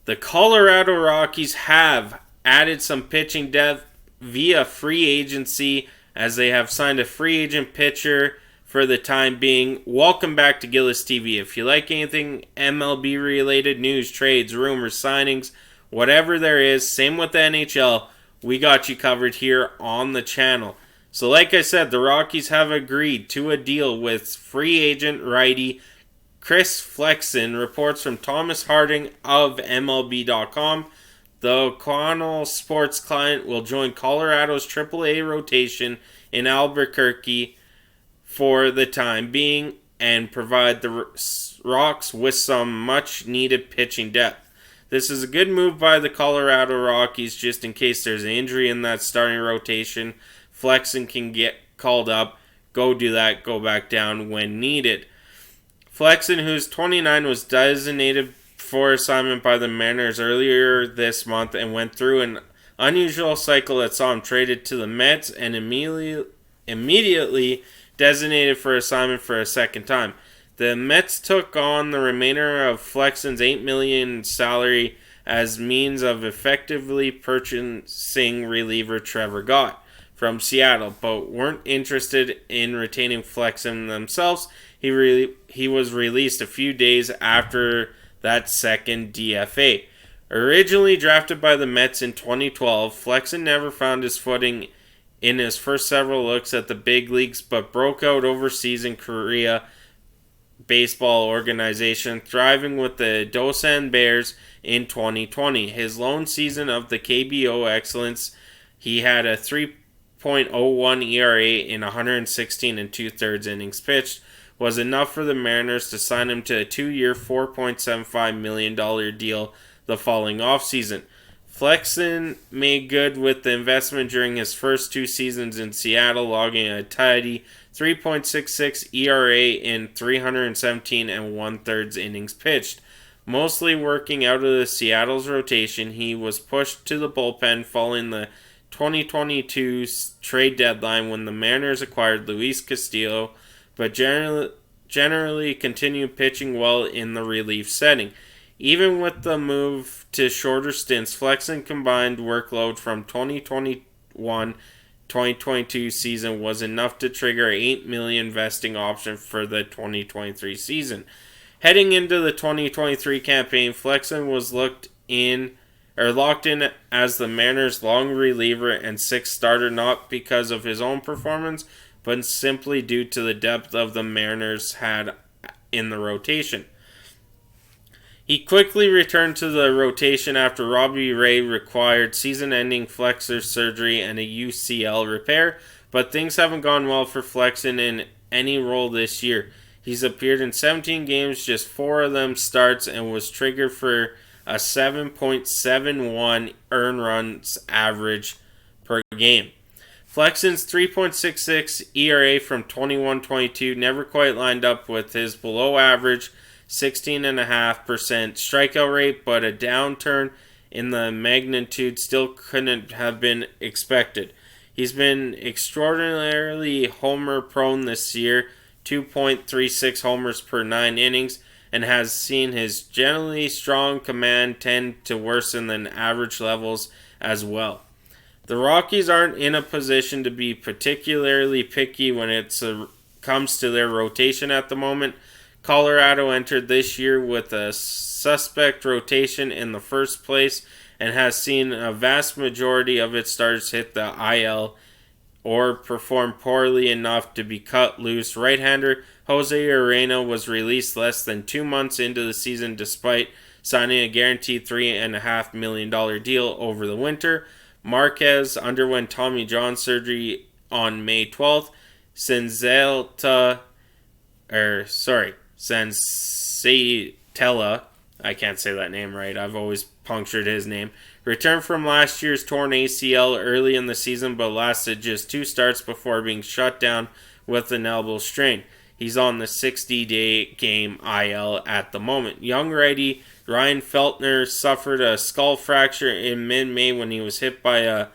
The Colorado Rockies have added some pitching depth via free agency as they have signed a free agent pitcher for the time being. Welcome back to Gillis TV. If you like anything MLB related, news, trades, rumors, signings, whatever there is, same with the NHL, we got you covered here on the channel. So like I said, the Rockies have agreed to a deal with free agent righty Chris Flexen. Reports from Thomas Harding of MLB.com. The O'Connell Sports client will join Colorado's AAA rotation in Albuquerque for the time being and provide the Rocks with some much-needed pitching depth. This is a good move by the Colorado Rockies just in case there's an injury in that starting rotation. Flexen can get called up, go do that, go back down when needed. Flexen, who's 29, was designated for assignment by the Mariners earlier this month and went through an unusual cycle that saw him traded to the Mets and immediately designated for assignment for a second time. The Mets took on the remainder of Flexen's $8 million salary as means of effectively purchasing reliever Trevor Gott from Seattle, but weren't interested in retaining Flexen themselves. He was released a few days after that second DFA. Originally drafted by the Mets in 2012, Flexen never found his footing in his first several looks at the big leagues, but broke out overseas in Korea baseball organization, thriving with the Dosan Bears in 2020. His lone season of the KBO excellence, he had a 3.01 ERA in 116 and 2/3 innings pitched, was enough for the Mariners to sign him to a 2-year, $4.75 million deal the following offseason. Flexen made good with the investment during his first 2 seasons in Seattle, logging a tidy 3.66 ERA in 317 and 1/3 innings pitched. Mostly working out of the Seattle's rotation, he was pushed to the bullpen following the 2022 trade deadline when the Mariners acquired Luis Castillo, but generally continued pitching well in the relief setting. Even with the move to shorter stints, Flexen combined workload from 2021-2022 season was enough to trigger an $8 million vesting option for the 2023 season. Heading into the 2023 campaign, Flexen was locked in as the Mariners' long reliever and 6th starter, not because of his own performance, but simply due to the depth of the Mariners had in the rotation. He quickly returned to the rotation after Robbie Ray required season-ending flexor surgery and a UCL repair, but things haven't gone well for Flexen in any role this year. He's appeared in 17 games, just 4 of them starts, and was triggered for a 7.71 earned runs average per game. Flexen's 3.66 ERA from 21-22 never quite lined up with his below-average 16.5% strikeout rate, but a downturn in the magnitude still couldn't have been expected. He's been extraordinarily homer-prone this year, 2.36 homers per 9 innings, and has seen his generally strong command tend to worsen than average levels as well. The Rockies aren't in a position to be particularly picky when it comes to their rotation at the moment. Colorado entered this year with a suspect rotation in the first place and has seen a vast majority of its starters hit the IL or perform poorly enough to be cut loose. Right-hander Jose Urena was released less than 2 months into the season despite signing a guaranteed $3.5 million deal over the winter. Marquez underwent Tommy John surgery on May 12th. Senzatella, I can't say that name right, I've always punctured his name, returned from last year's torn ACL early in the season but lasted just 2 starts before being shut down with an elbow strain. He's on the 60-day game IL at the moment. Young righty Ryan Feltner suffered a skull fracture in mid-May when he was hit by a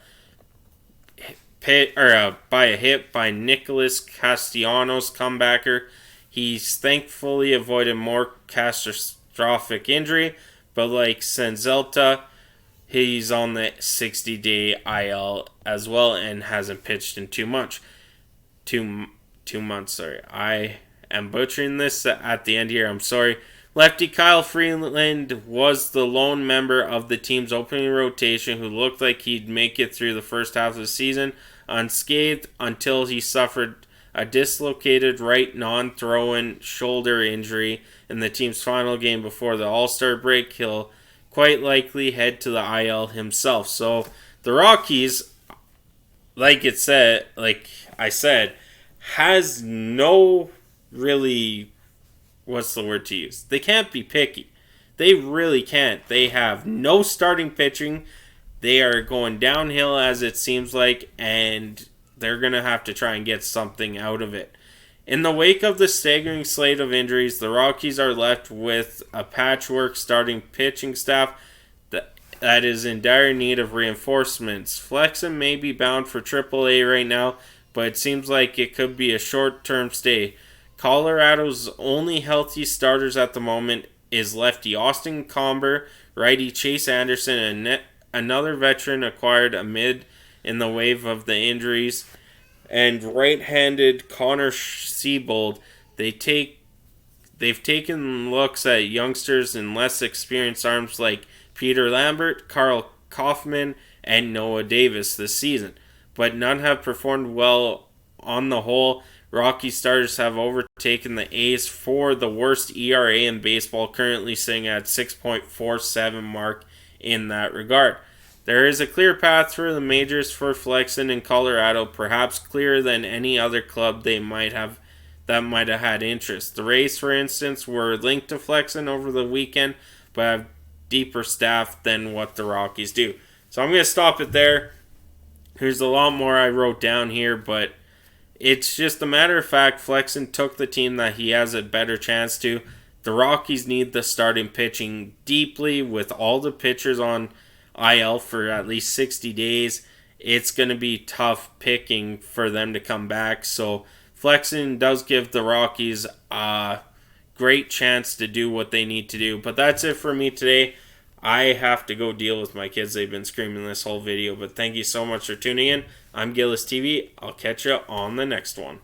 hit by Nicholas Castellanos, comebacker. He's thankfully avoided more catastrophic injury, But like Senzelta, he's on the 60-day IL as well and hasn't pitched in 2 months. 2 months, sorry. I am butchering this at the end here. I'm sorry. Lefty Kyle Freeland was the lone member of the team's opening rotation who looked like he'd make it through the first half of the season unscathed until he suffered a dislocated right non-throwing shoulder injury in the team's final game before the All-Star break. He'll quite likely head to the IL himself. So the Rockies, like I said, has no really, what's the word to use? They can't be picky. They really can't. They have no starting pitching. They are going downhill as it seems like, and they're going to have to try and get something out of it. In the wake of the staggering slate of injuries, the Rockies are left with a patchwork starting pitching staff that is in dire need of reinforcements. Flexen may be bound for AAA right now, but it seems like it could be a short-term stay. Colorado's only healthy starters at the moment is lefty Austin Comber, righty Chase Anderson, and another veteran acquired amid in the wave of the injuries, and right-handed Connor Siebold. They've taken looks at youngsters and less experienced arms like Peter Lambert, Carl Kaufman, and Noah Davis this season, but none have performed well. On the whole, Rocky starters have overtaken the A's for the worst ERA in baseball, currently sitting at 6.47 mark in that regard. There is a clear path through the majors for Flexen in Colorado, perhaps clearer than any other club that might have had interest. The Rays, for instance, were linked to Flexen over the weekend, but have deeper staff than what the Rockies do. So I'm going to stop it there. There's a lot more I wrote down here, but it's just a matter of fact, Flexen took the team that he has a better chance to. The Rockies need the starting pitching deeply with all the pitchers on IL for at least 60 days. It's going to be tough picking for them to come back. So Flexen does give the Rockies a great chance to do what they need to do. But that's it for me today. I have to go deal with my kids. They've been screaming this whole video. But thank you so much for tuning in. I'm Gillis TV. I'll catch you on the next one.